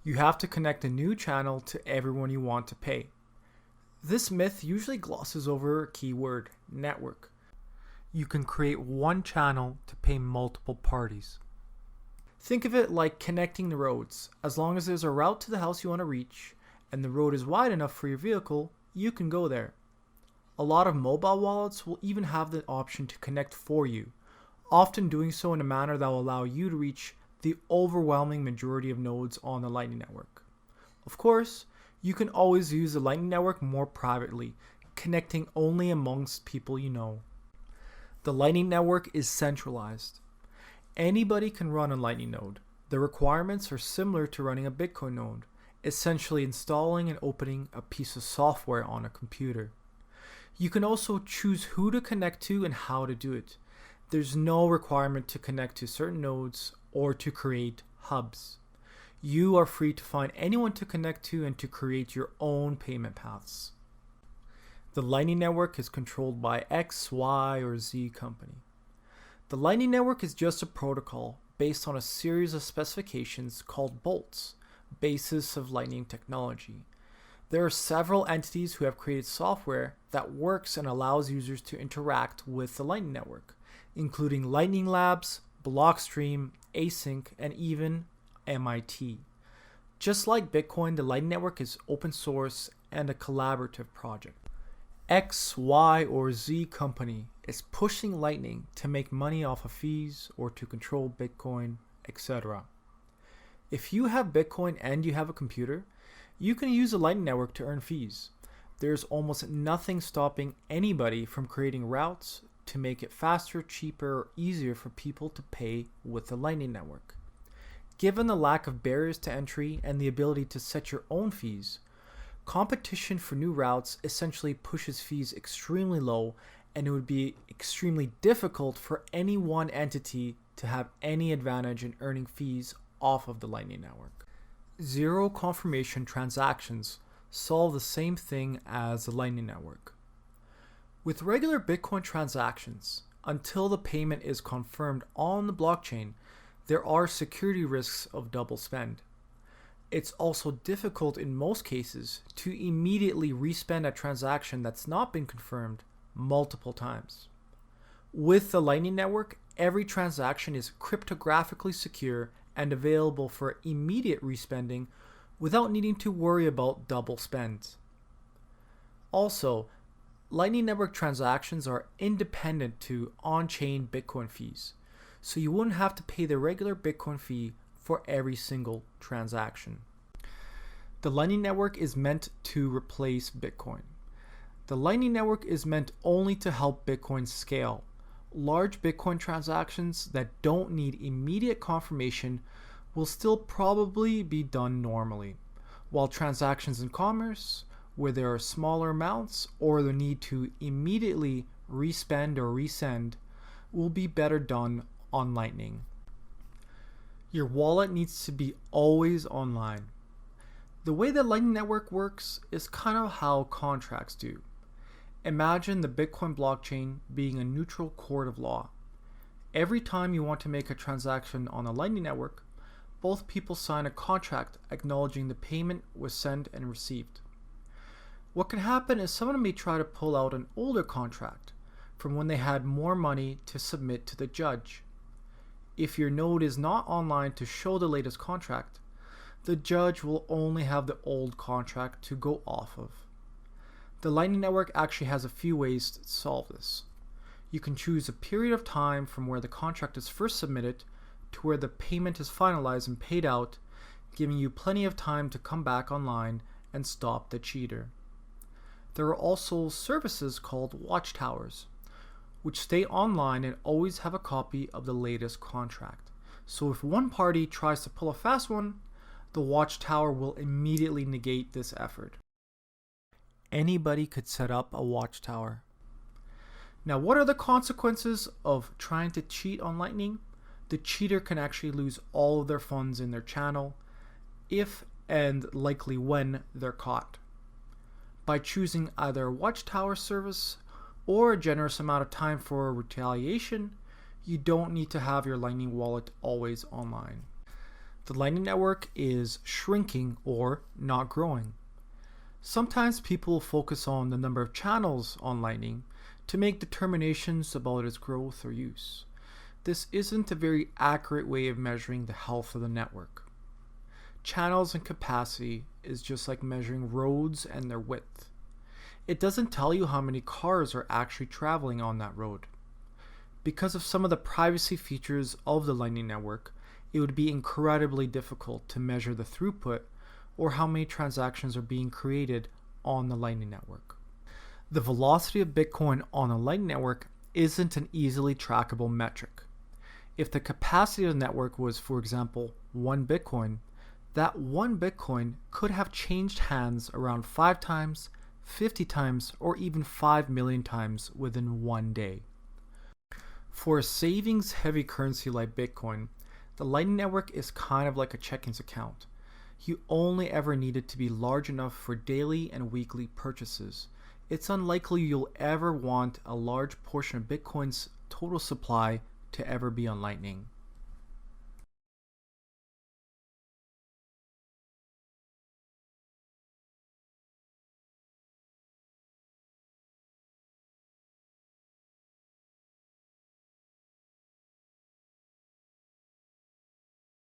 You have to connect a new channel to everyone you want to pay. This myth usually glosses over a keyword, network. You can create one channel to pay multiple parties. Think of it like connecting the roads. As long as there's a route to the house you want to reach and the road is wide enough for your vehicle, you can go there. A lot of mobile wallets will even have the option to connect for you, often doing so in a manner that will allow you to reach the overwhelming majority of nodes on the Lightning Network. Of course, you can always use the Lightning Network more privately, connecting only amongst people you know. The Lightning Network is centralized. Anybody can run a Lightning node. The requirements are similar to running a Bitcoin node, essentially installing and opening a piece of software on a computer. You can also choose who to connect to and how to do it. There's no requirement to connect to certain nodes or to create hubs. You are free to find anyone to connect to and to create your own payment paths. The Lightning Network is controlled by X, Y, or Z company. The Lightning Network is just a protocol based on a series of specifications called bolts, basis of Lightning technology. There are several entities who have created software that works and allows users to interact with the Lightning Network, including Lightning Labs, Blockstream, Async, and even MIT. Just like Bitcoin, the Lightning Network is open source and a collaborative project. X, Y, or Z company is pushing Lightning to make money off of fees or to control Bitcoin, etc. If you have Bitcoin and you have a computer, you can use the Lightning Network to earn fees. There's almost nothing stopping anybody from creating routes to make it faster, cheaper, or easier for people to pay with the Lightning Network. Given the lack of barriers to entry and the ability to set your own fees, competition for new routes essentially pushes fees extremely low, and it would be extremely difficult for any one entity to have any advantage in earning fees off of the Lightning Network. Zero confirmation transactions solve the same thing as the Lightning Network. With regular Bitcoin transactions, until the payment is confirmed on the blockchain, there are security risks of double spend. It's also difficult in most cases to immediately respend a transaction that's not been confirmed multiple times. With the Lightning Network, every transaction is cryptographically secure and available for immediate respending without needing to worry about double spends. Also, Lightning Network transactions are independent to on-chain Bitcoin fees, so you wouldn't have to pay the regular Bitcoin fee for every single transaction. The Lightning Network is meant to replace Bitcoin. The Lightning Network is meant only to help Bitcoin scale. Large Bitcoin transactions that don't need immediate confirmation will still probably be done normally, while transactions in commerce, where there are smaller amounts or the need to immediately respend or resend, will be better done on Lightning. Your wallet needs to be always online. The way the Lightning Network works is kind of how contracts do. Imagine the Bitcoin blockchain being a neutral court of law. Every time you want to make a transaction on the Lightning Network, both people sign a contract acknowledging the payment was sent and received. What can happen is someone may try to pull out an older contract from when they had more money to submit to the judge. If your node is not online to show the latest contract, the judge will only have the old contract to go off of. The Lightning Network actually has a few ways to solve this. You can choose a period of time from where the contract is first submitted to where the payment is finalized and paid out, giving you plenty of time to come back online and stop the cheater. There are also services called watchtowers, which stay online and always have a copy of the latest contract. So if one party tries to pull a fast one, the watchtower will immediately negate this effort. Anybody could set up a watchtower. Now, what are the consequences of trying to cheat on Lightning? The cheater can actually lose all of their funds in their channel if and likely when they're caught. By choosing either a watchtower service or a generous amount of time for retaliation, you don't need to have your Lightning wallet always online. The Lightning Network is shrinking or not growing. Sometimes people focus on the number of channels on Lightning to make determinations about its growth or use. This isn't a very accurate way of measuring the health of the network. Channels and capacity is just like measuring roads and their width. It doesn't tell you how many cars are actually traveling on that road. Because of some of the privacy features of the Lightning Network, it would be incredibly difficult to measure the throughput or how many transactions are being created on the Lightning Network. The velocity of Bitcoin on a Lightning Network isn't an easily trackable metric. If the capacity of the network was, for example, 1 Bitcoin, that 1 Bitcoin could have changed hands around 5 times, 50 times, or even 5 million times within one day. For a savings-heavy currency like Bitcoin, the Lightning Network is kind of like a checkings account. You only ever need it to be large enough for daily and weekly purchases. It's unlikely you'll ever want a large portion of Bitcoin's total supply to ever be on Lightning.